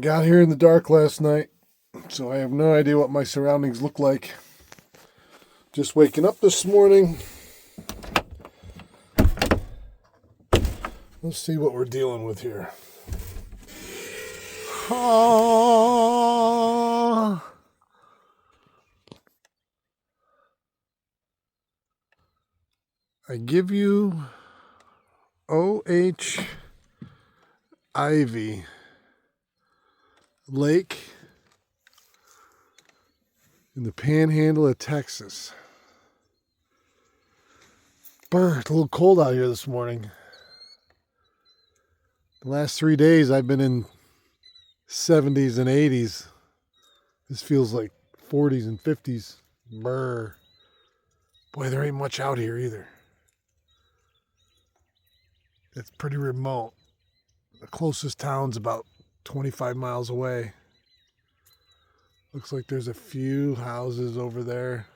got here in the dark last night, so I have no idea what my surroundings look like. Just waking up this morning. Let's see what we're dealing with here. Oh. I give you O.H. Ivie Lake in the panhandle of Texas. Brr, it's a little cold out here this morning. The last 3 days I've been in 70s and 80s. This feels like 40s and 50s. Brr. Boy, there ain't much out here either. It's pretty remote. The closest town's about 25 miles away. Looks like there's a few houses over there.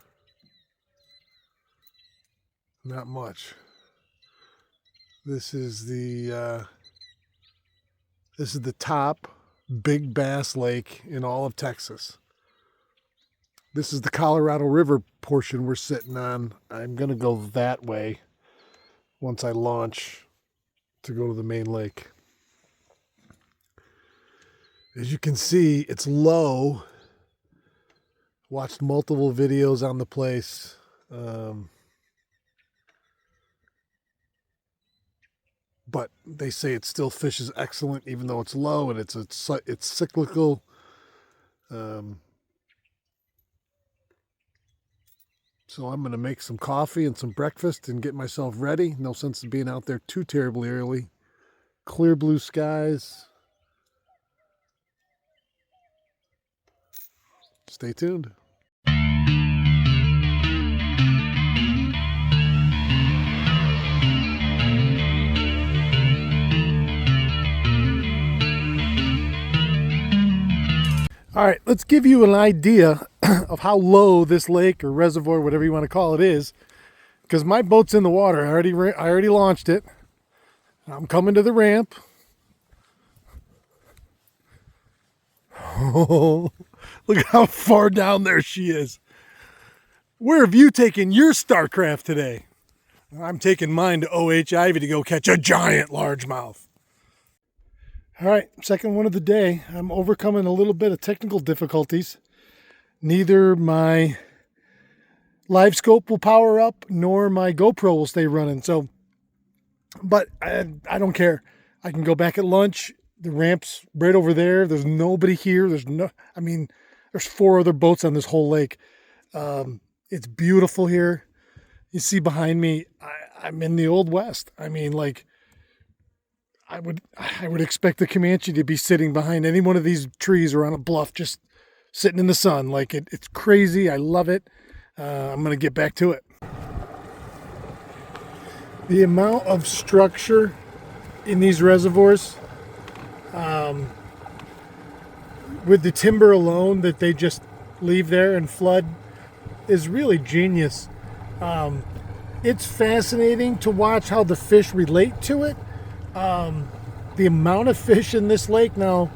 Not much. This is the top big bass lake in all of Texas. This is the Colorado River portion we're sitting on. I'm gonna go that way once I launch to go to the main lake. As you can see, it's low. Watched multiple videos on the place. But they say it still fishes excellent, even though it's low and it's cyclical. So I'm going to make some coffee and some breakfast and get myself ready. No sense in being out there too terribly early. Clear blue skies. Stay tuned. All right, let's give you an idea of how low this lake or reservoir, whatever you want to call it, is. Because my boat's in the water. I already launched it. I'm coming to the ramp. Oh, look how far down there she is. Where have you taken your StarCraft today? I'm taking mine to O.H. Ivie to go catch a giant largemouth. All right, second one of the day. I'm overcoming a little bit of technical difficulties. Neither my live scope will power up nor my GoPro will stay running. So, but I don't care. I can go back at lunch. The ramp's right over there. There's nobody here. There's 4 other boats on this whole lake. It's beautiful here. You see behind me, I'm in the Old West. I mean, like, I would expect the Comanche to be sitting behind any one of these trees or on a bluff, just sitting in the sun. Like, it's crazy. I love it. I'm going to get back to it. The amount of structure in these reservoirs, with the timber alone that they just leave there and flood, is really genius. It's fascinating to watch how the fish relate to it. The amount of fish in this lake now,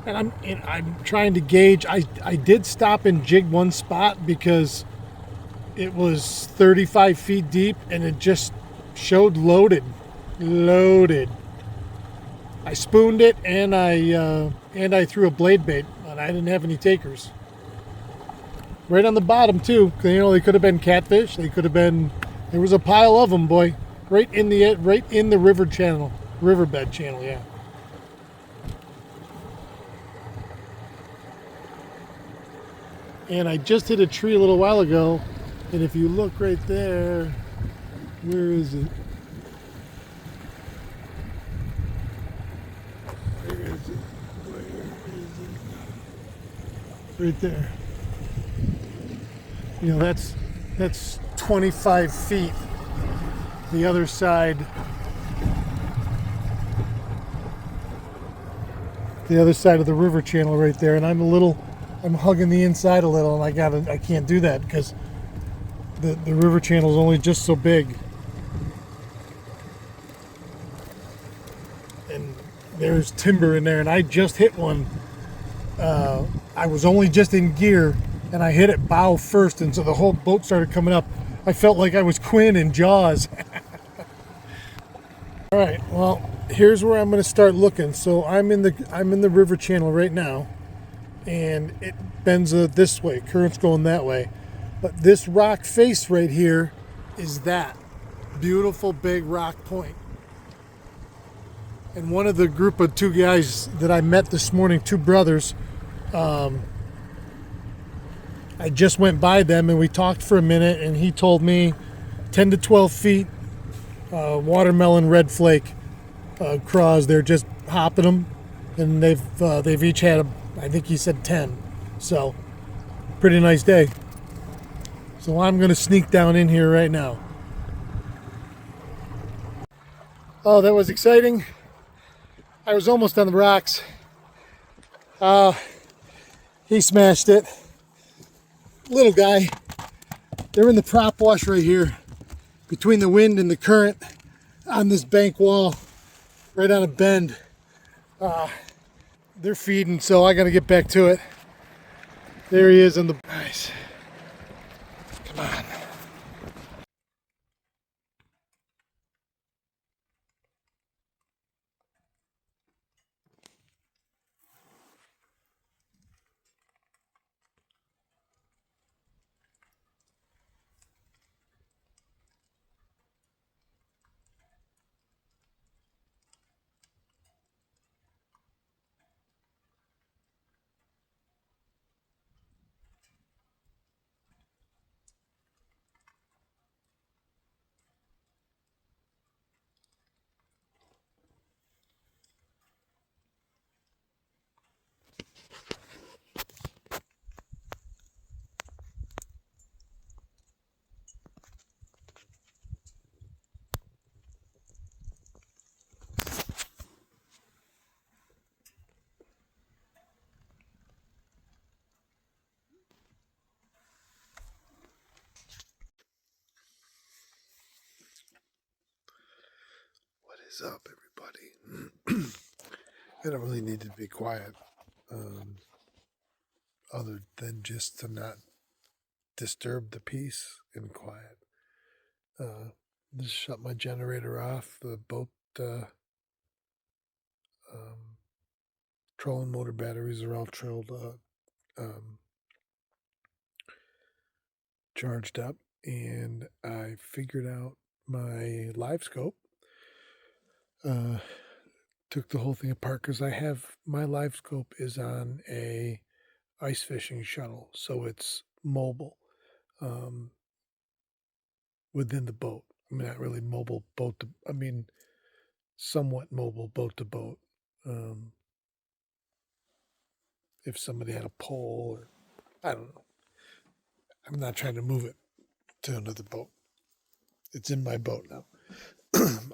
and I'm trying to gauge. I did stop and jig one spot because it was 35 feet deep and it just showed loaded. I spooned it and I threw a blade bait, and I didn't have any takers. Right on the bottom too. You know, they could have been catfish. They could have been. There was a pile of them, boy, right in the riverbed channel, yeah. And I just hit a tree a little while ago, and if you look right there, where is it? Right there. You know, that's 25 feet. The other side of the river channel right there, and I'm hugging the inside a little, and I can't do that because the river channel is only just so big. And there's timber in there, and I just hit one I was only just in gear and I hit it bow first, and so the whole boat started coming up. I felt like I was Quinn in Jaws. All right, well, here's where I'm going to start looking. So I'm in the river channel right now, and it bends this way. Current's going that way, but this rock face right here is that beautiful big rock point. And one of the group of two guys that I met this morning, two brothers, I just went by them and we talked for a minute, and he told me 10 to 12 feet, watermelon red flake craws. They're just hopping them, and they've each had, I think he said 10. So pretty nice day. So I'm going to sneak down in here right now. Oh, that was exciting. I was almost on the rocks. He smashed it. Little guy. They're in the prop wash right here between the wind and the current on this bank wall right on a bend. They're feeding, so I got to get back to it. There he is on the nice. Come on. What is up, everybody? I don't really need to be quiet, other than just to not disturb the peace and quiet. Just shut my generator off. The boat trolling motor batteries are all charged up, and I figured out my live scope. Took the whole thing apart because I have my live scope is on a ice fishing shuttle, so it's mobile within the boat. I mean, not really mobile boat to, I mean, somewhat mobile boat to boat. If somebody had a pole, or I don't know. I'm not trying to move it to another boat. It's in my boat now.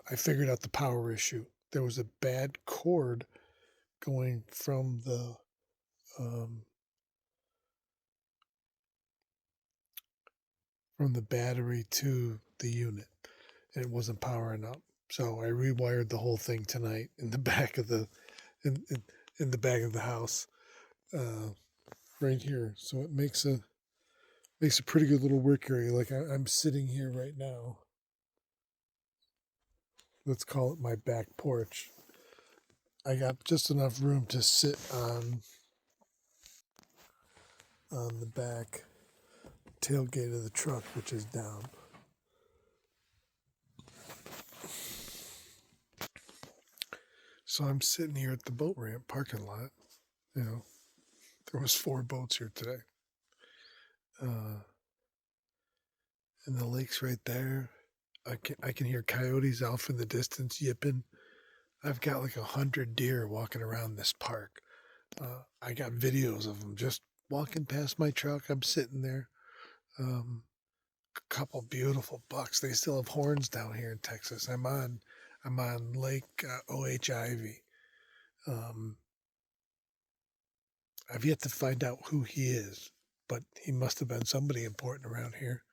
I figured out the power issue. There was a bad cord going from the battery to the unit, and it wasn't powering up. So I rewired the whole thing tonight in the back of the in the back of the house, right here. So it makes a pretty good little work area. Like I'm sitting here right now. Let's call it my back porch. I got just enough room to sit on the back tailgate of the truck, which is down. So I'm sitting here at the boat ramp parking lot. You know, there was 4 boats here today. And the lake's right there. I can hear coyotes off in the distance yipping. I've got like 100 deer walking around this park. I got videos of them just walking past my truck. I'm sitting there. A couple beautiful bucks. They still have horns down here in Texas. I'm on Lake Ivie. I've yet to find out who he is, but he must have been somebody important around here.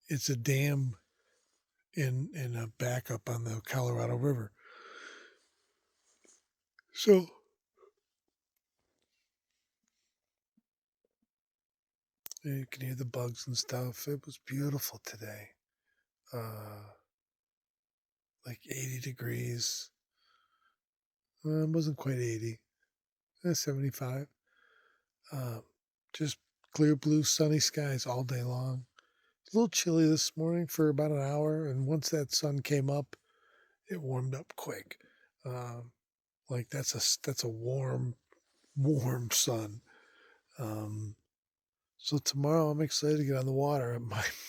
It's a dam in a backup on the Colorado River. So You can hear the bugs and stuff. It was beautiful today. Like 80 degrees. It wasn't quite 80. 75. Um, just clear blue, sunny skies all day long. It's a little chilly this morning for about an hour, and once that sun came up, it warmed up quick. Like that's a warm sun. So tomorrow I'm excited to get on the water.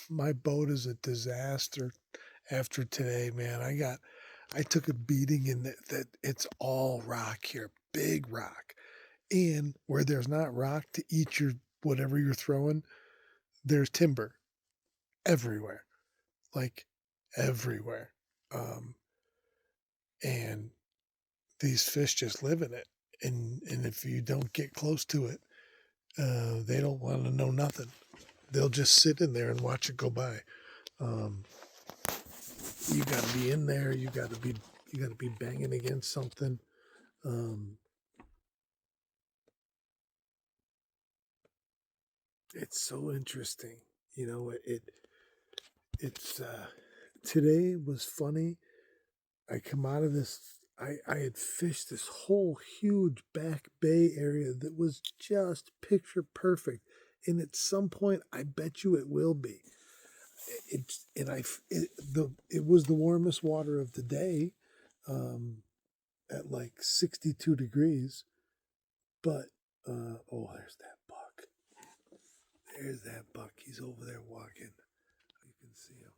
My boat is a disaster after today, man. I took a beating in that it's all rock here, big rock. And where there's not rock to eat your whatever you're throwing, there's timber everywhere. Like everywhere. Um, and these fish just live in it. And if you don't get close to it, they don't want to know nothing. They'll just sit in there and watch it go by. Um, you got to be in there. You got to be banging against something. Um, it's so interesting. You know, it's today was funny. I come out of this. I had fished this whole huge back bay area that was just picture perfect, and at some point, I bet you it will be. It's and I it was the warmest water of the day, um, at like 62 degrees. But oh, there's that buck. There's that buck. He's over there walking. You can see him.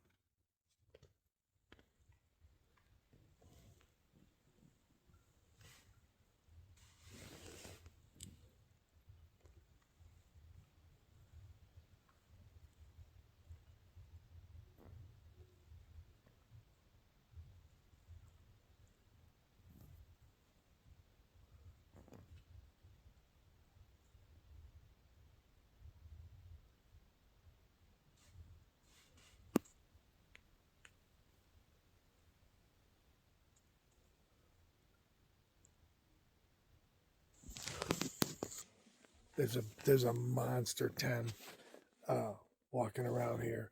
There's a monster 10 uh, walking around here.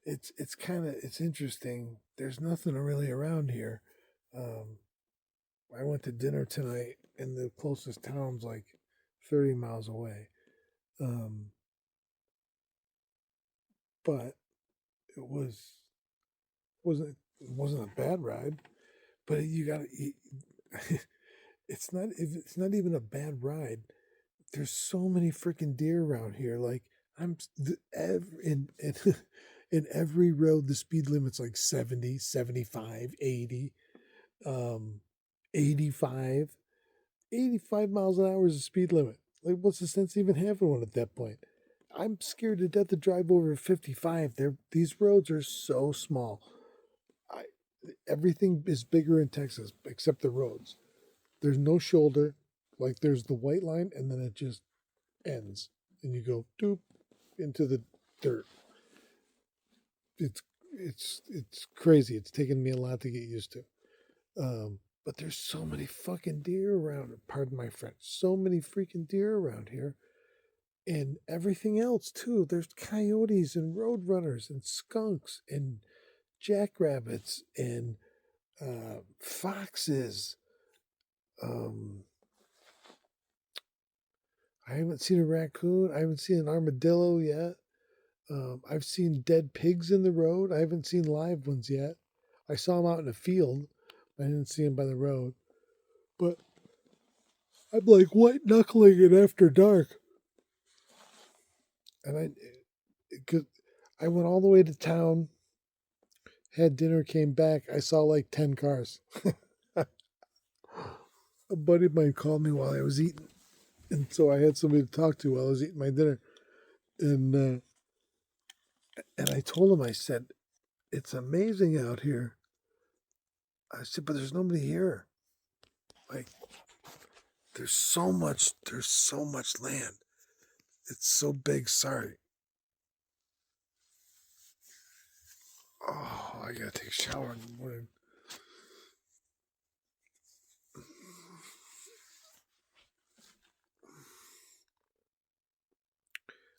It's interesting. There's nothing really around here. Um, I went to dinner tonight, and the closest town's like 30 miles away. Um, but it wasn't a bad ride. But you got to. It's not even a bad ride. There's so many freaking deer around here. Like in in every road, the speed limit's like 70, 75, 80, um, 85. 85 miles an hour is the speed limit. Like, what's the sense of even having one at that point? I'm scared to death to drive over 55. These roads are so small. I, everything is bigger in Texas except the roads. There's no shoulder. Like, there's the white line, and then it just ends, and you go doop into the dirt. It's crazy. It's taken me a lot to get used to. But there's so many fucking deer around. Pardon my French. So many freaking deer around here, and everything else too. There's coyotes and roadrunners and skunks and jackrabbits and foxes. Um, I haven't seen a raccoon. I haven't seen an armadillo yet. I've seen dead pigs in the road. I haven't seen live ones yet. I saw them out in a field. I didn't see them by the road. But I'm like white knuckling it after dark. And cause I went all the way to town, had dinner, came back. I saw like 10 cars. A buddy of mine called me while I was eating. And so I had somebody to talk to while I was eating my dinner. And I told him, I said, it's amazing out here. I said, but there's nobody here. Like, there's so much land. It's so big. Sorry. Oh, I gotta take a shower in the morning.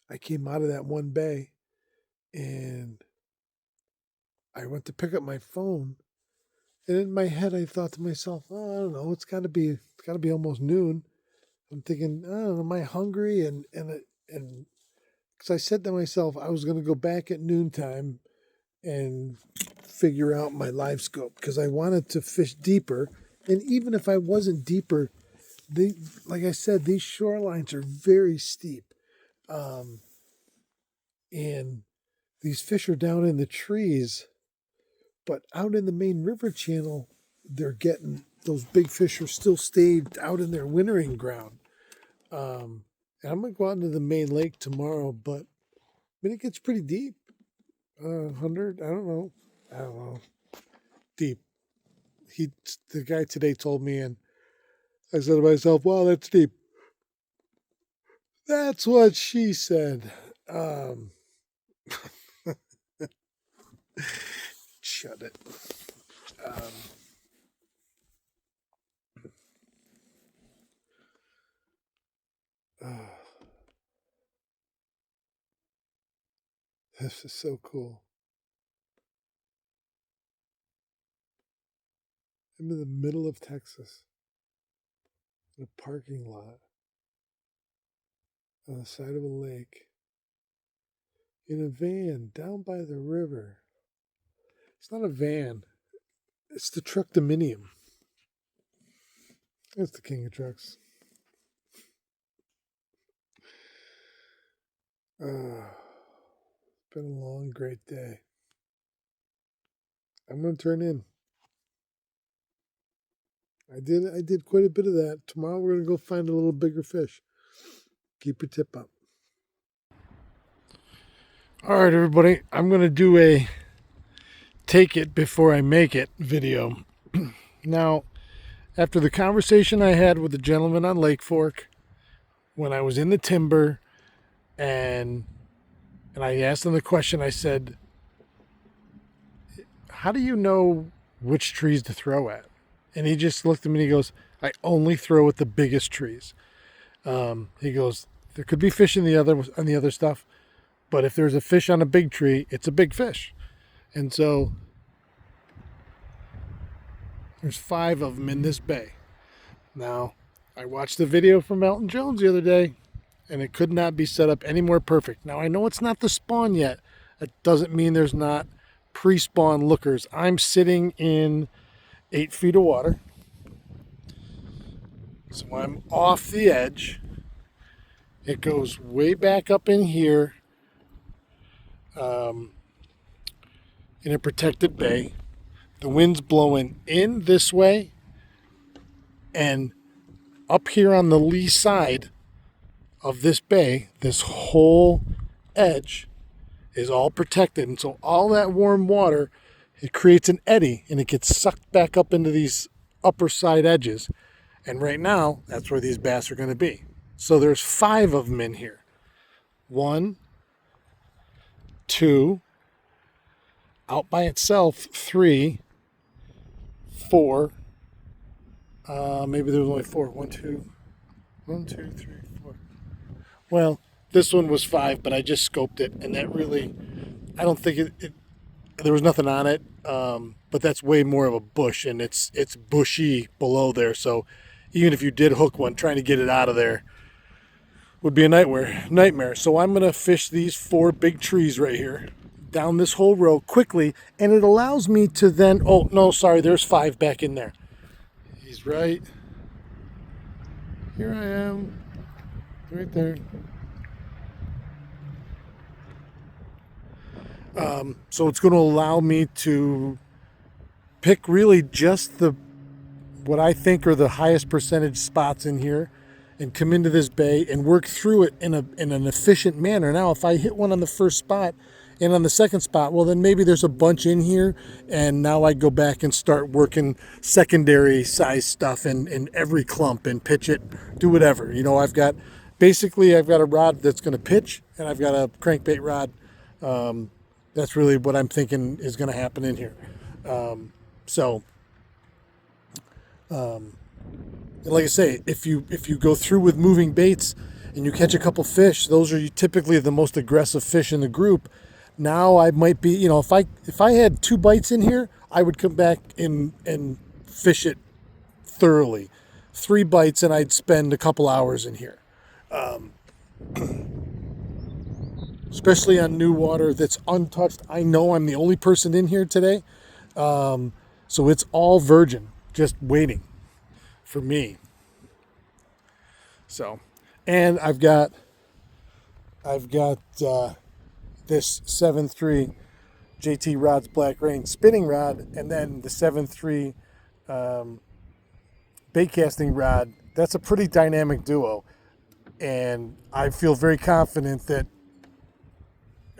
I came out of that one bay and I went to pick up my phone. And in my head, I thought to myself, oh, I don't know, it's got to be almost noon. I'm thinking, I don't know, am I hungry? And because I said to myself, I was going to go back at noontime and figure out my live scope because I wanted to fish deeper. And even if I wasn't deeper, like I said, these shorelines are very steep. And these fish are down in the trees, but out in the main river channel, those big fish are still stayed out in their wintering ground. And I'm going to go out into the main lake tomorrow, but it gets pretty deep. 100, I don't know. Deep. The guy today told me, and I said to myself, wow, that's deep. That's what she said. Shut it. This is so cool. I'm in the middle of Texas, in a parking lot, on the side of a lake, in a van down by the river. It's not a van. It's the truck Dominium. It's the king of trucks. It's been a long, great day. I'm going to turn in. I did quite a bit of that. Tomorrow we're going to go find a little bigger fish. Keep your tip up. All right, everybody. I'm going to do a take it before I make it video. Now, after the conversation I had with the gentleman on Lake Fork, when I was in the timber, and I asked him the question, I said, how do you know which trees to throw at? And he just looked at me and he goes, I only throw at the biggest trees. He goes, there could be fish on the other stuff, but if there's a fish on a big tree, it's a big fish. And so there's 5 of them in this bay. Now, I watched the video from Elton Jones the other day, and it could not be set up any more perfect. Now, I know it's not the spawn yet. That doesn't mean there's not pre-spawn lookers. I'm sitting in 8 feet of water. So I'm off the edge. It goes way back up in here, in a protected bay. The wind's blowing in this way, and up here on the lee side of this bay, this whole edge is all protected. And so all that warm water, it creates an eddy, and it gets sucked back up into these upper side edges. And right now, that's where these bass are going to be. So there's 5 of them in here. 1, 2, out by itself, 3, 4. Maybe there was only 4. 1, 2, 3, 4. Well, this one was 5, but I just scoped it, and that really, I don't think there was nothing on it. But that's way more of a bush, and it's bushy below there. So even if you did hook one, trying to get it out of there would be a nightmare. So I'm going to fish these 4 big trees right here down this whole row quickly, and it allows me to then, oh, no, sorry, there's 5 back in there. He's right. Here I am, right there. So it's going to allow me to pick really just what I think are the highest percentage spots in here, and come into this bay and work through it in an efficient manner. Now, if I hit one on the first spot and on the second spot, well, then maybe there's a bunch in here, and now I go back and start working secondary size stuff in every clump and pitch it, do whatever. You know, I've got a rod that's going to pitch, and I've got a crankbait rod. That's really what I'm thinking is going to happen in here. Like I say, if you go through with moving baits and you catch a couple fish, those are typically the most aggressive fish in the group. Now I might be, if I had 2 bites in here, I would come back and fish it thoroughly. 3 bites and I'd spend a couple hours in here. Especially on new water that's untouched. I know I'm the only person in here today. So it's all virgin, just waiting for me. So, and I've got this 7.3 JT Rods Black Rain spinning rod, and then the 7.3 bait casting rod. That's a pretty dynamic duo, and I feel very confident that,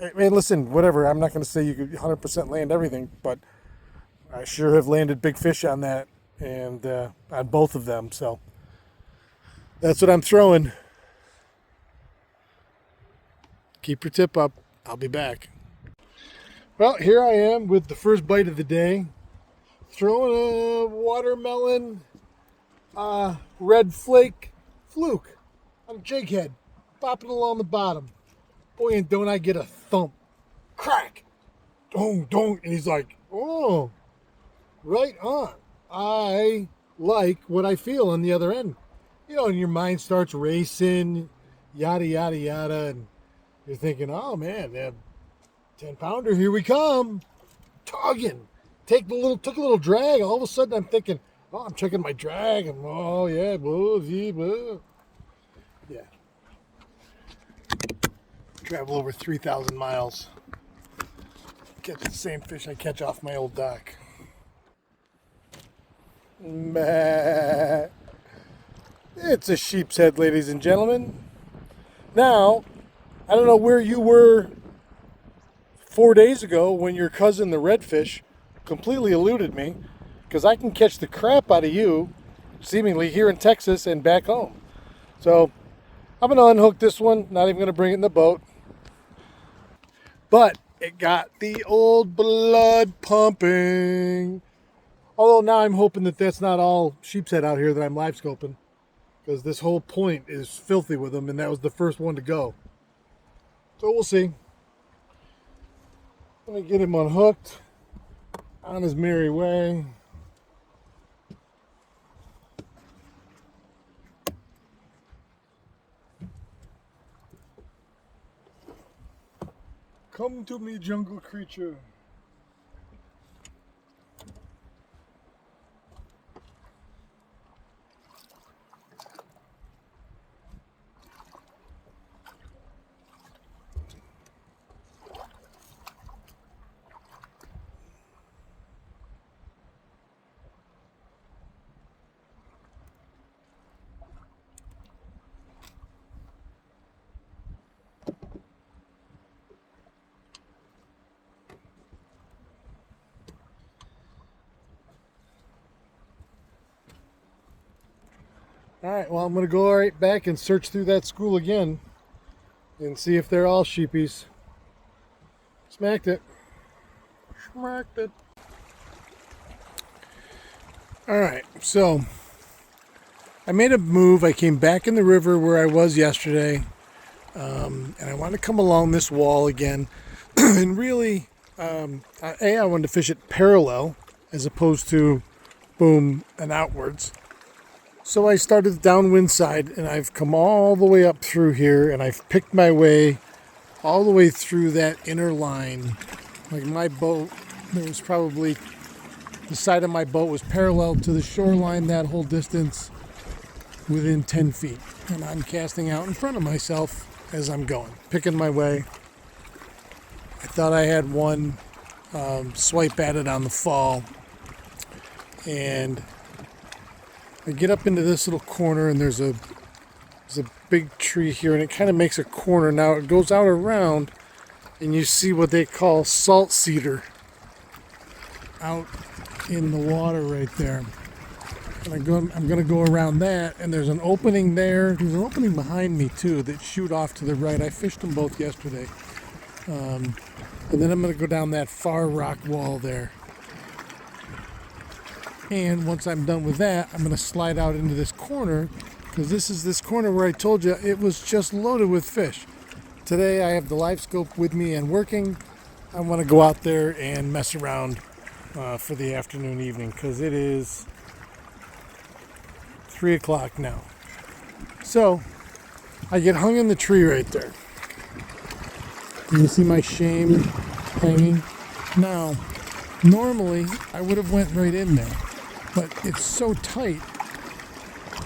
I mean, listen, whatever, I'm not going to say you could 100% land everything, but I sure have landed big fish on that, and on both of them, so that's what I'm throwing. Keep your tip up. I'll be back. Well, here I am with the first bite of the day. Throwing a watermelon red flake fluke on a jig head. Bopping along the bottom. Boy, and don't I get a thump. Crack! Don't. And he's like, oh, right on. I like what I feel on the other end. And your mind starts racing, yada, yada, yada, and you're thinking, oh man, 10-pounder, here we come. Tugging. Took a little drag. All of a sudden I'm thinking, oh, I'm checking my drag. And oh yeah, yeah. Travel over 3,000 miles. Catch the same fish I catch off my old dock. It's a sheep's head, ladies and gentlemen. Now, I don't know where you were 4 days ago when your cousin, the redfish, completely eluded me, because I can catch the crap out of you, seemingly here in Texas and back home. So, I'm going to unhook this one, not even going to bring it in the boat. But it got the old blood pumping. Although now I'm hoping that that's not all sheep's head out here that I'm live scoping, because this whole point is filthy with them, and that was the first one to go. So we'll see. Let me get him unhooked on his merry way. Come to me, jungle creature. All right, well, I'm going to go right back and search through that school again and see if they're all sheepies. Smacked it. Smacked it. All right, so I made a move. I came back in the river where I was yesterday, and I wanted to come along this wall again. And really, I wanted to fish it parallel as opposed to boom and outwards. So I started the downwind side, and I've come all the way up through here, and I've picked my way all the way through that inner line. Like my boat, there was probably, the side of my boat was parallel to the shoreline that whole distance within 10 feet. And I'm casting out in front of myself as I'm going, picking my way. I thought I had one swipe at it on the fall, and I get up into this little corner, and there's a big tree here, and it kind of makes a corner. Now it goes out around, and you see what they call salt cedar out in the water right there. And I'm going to go around that, and there's an opening there. There's an opening behind me too that shoot off to the right. I fished them both yesterday. And then I'm going to go down that far rock wall there. And once I'm done with that, I'm going to slide out into this corner because this is this corner where I told you it was just loaded with fish. Today I have the live scope with me and working. I want to go out there and mess around for the afternoon, evening, because it is 3 o'clock now. So I get hung in the tree right there. You see my shame hanging? Now, normally I would have went right in there, but it's so tight.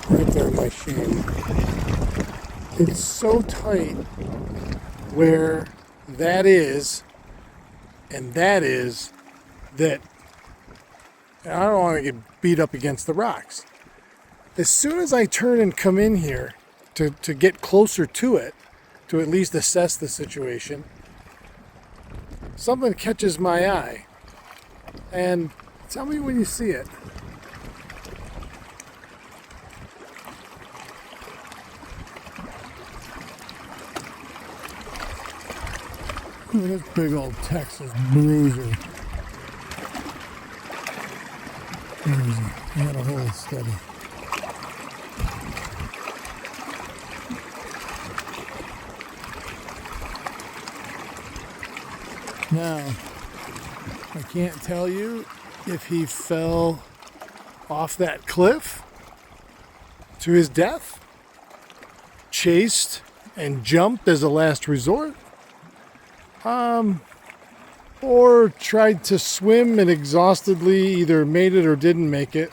Right there, my shame. It's so tight where that is, and that is, that I don't want to get beat up against the rocks. As soon as I turn and come in here to get closer to it, to at least assess the situation, something catches my eye. And tell me when you see it. Look at this big old Texas bruiser. Where is he? I gotta hold it steady. Now, I can't tell you if he fell off that cliff to his death, chased and jumped as a last resort, or tried to swim and exhaustedly either made it or didn't make it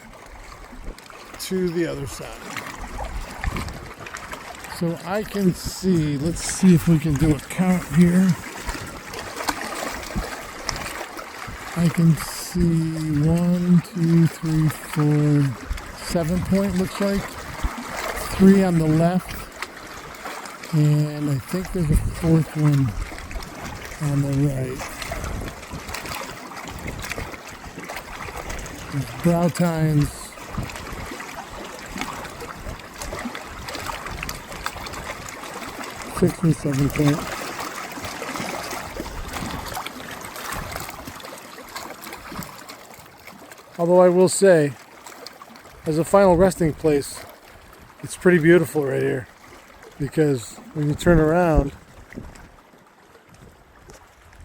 to the other side. So I can see, let's see if we can do a count here. I can see 1, 2, 3, 4, 7 point looks like. 3 on the left. And I think there's a 4th one on the right. There's brow tines. Six and 7 point. Although I will say, as a final resting place, it's pretty beautiful right here. Because when you turn around,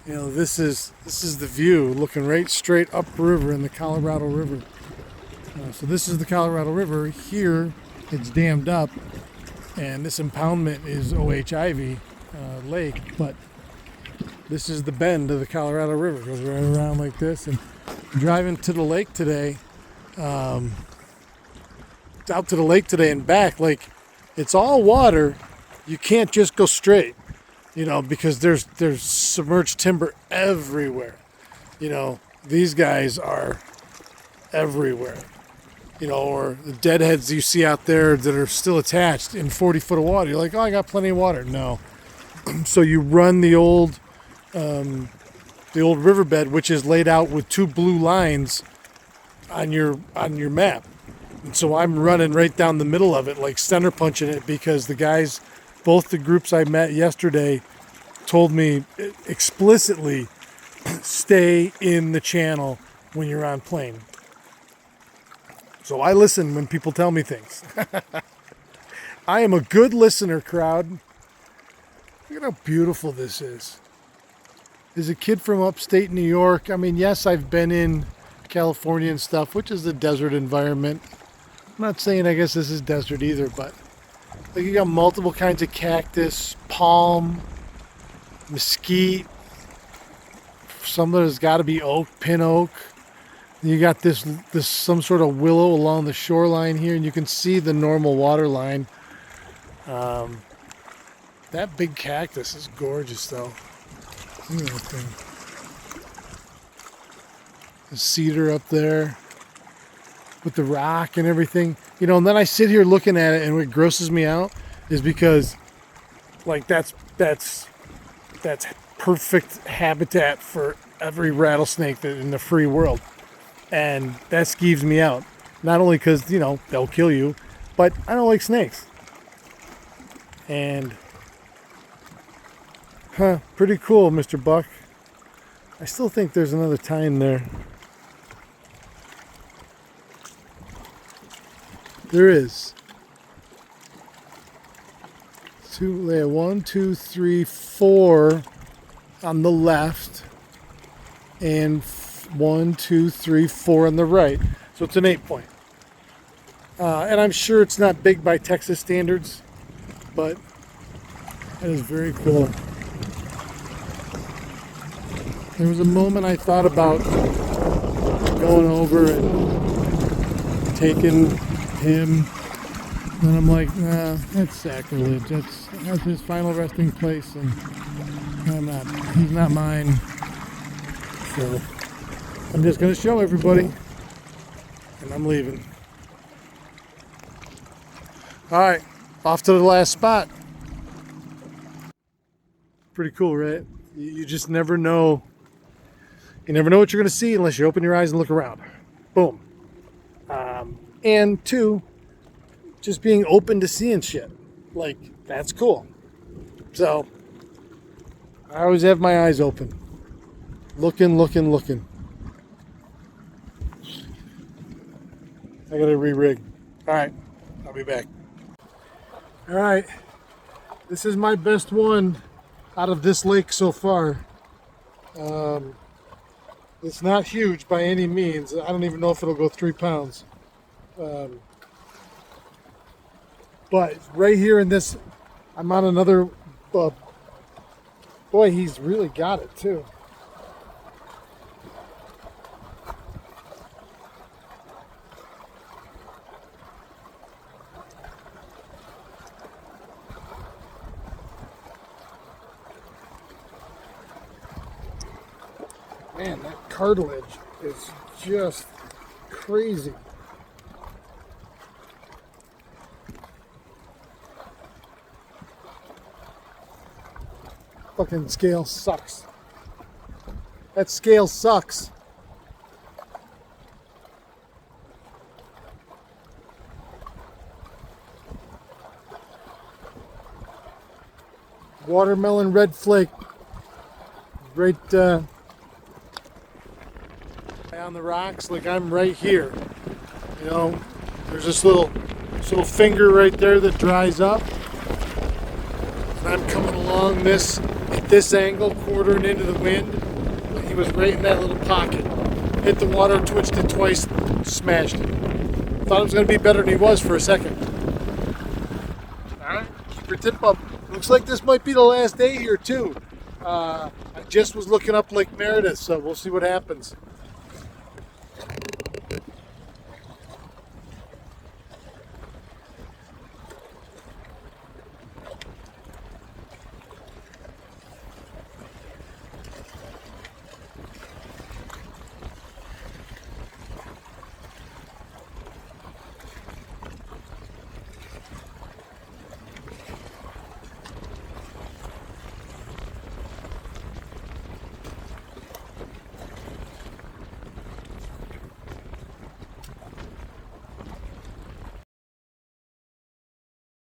you know, this is the view looking right straight upriver in the Colorado River. So this is the Colorado River. Here, it's dammed up, and this impoundment is Ivey Lake. But this is the bend of the Colorado River. It goes right around like this. And driving to the lake today, out to the lake today and back, like, it's all water. You can't just go straight, you know, because there's submerged timber everywhere. You know, these guys are everywhere. You know, or the deadheads you see out there that are still attached in 40 foot of water. You're like, oh, I got plenty of water. No. So you run the old riverbed, which is laid out with 2 blue lines on your map. And so I'm running right down the middle of it, like center punching it, because the guys, both the groups I met yesterday, told me explicitly, stay in the channel when you're on plane. So I listen when people tell me things. I am a good listener, crowd. Look at how beautiful this is. As a kid from upstate New York, I mean, yes, I've been in California and stuff, which is a desert environment. I'm not saying I guess this is desert either, but like, you got multiple kinds of cactus, palm, mesquite. Some of it's got to be oak, pin oak. You got this some sort of willow along the shoreline here, and you can see the normal water line. That big cactus is gorgeous, though. Look at that thing. The cedar up there with the rock and everything. You know, and then I sit here looking at it, and what grosses me out is because, like, that's perfect habitat for every rattlesnake that in the free world. And that skeeves me out. Not only because, you know, they'll kill you, but I don't like snakes. And, pretty cool, Mr. Buck. I still think there's another tine there. There is. 1, 2, 3, 4 on the left, and 1, 2, 3, 4 on the right. So it's an 8-point. And I'm sure it's not big by Texas standards, but that is very cool. There was a moment I thought about going over and taking him, and I'm like, nah, that's sacrilege. That's his final resting place, and he's not mine. So I'm just gonna show everybody, and I'm leaving. All right, off to the last spot. Pretty cool, right? You just never know. You never know what you're going to see unless you open your eyes and look around. Boom. And 2, just being open to seeing shit. Like, that's cool. So, I always have my eyes open. Looking. I got to re-rig. All right, I'll be back. All right, this is my best one out of this lake so far. It's not huge by any means. I don't even know if it'll go 3 pounds. But right here in this, I'm on another, boy, he's really got it too. Man, that cartilage is just crazy. Fucking scale sucks. That scale sucks. Watermelon red flake. Right on the rocks, like I'm right here. You know, there's this little finger right there that dries up. And I'm coming along this at this angle, quartering into the wind. He was right in that little pocket. Hit the water, twitched it twice, smashed it. Thought it was going to be better than he was for a second. Alright, keep your tip up. Looks like this might be the last day here too. I just was looking up Lake Meredith, so we'll see what happens.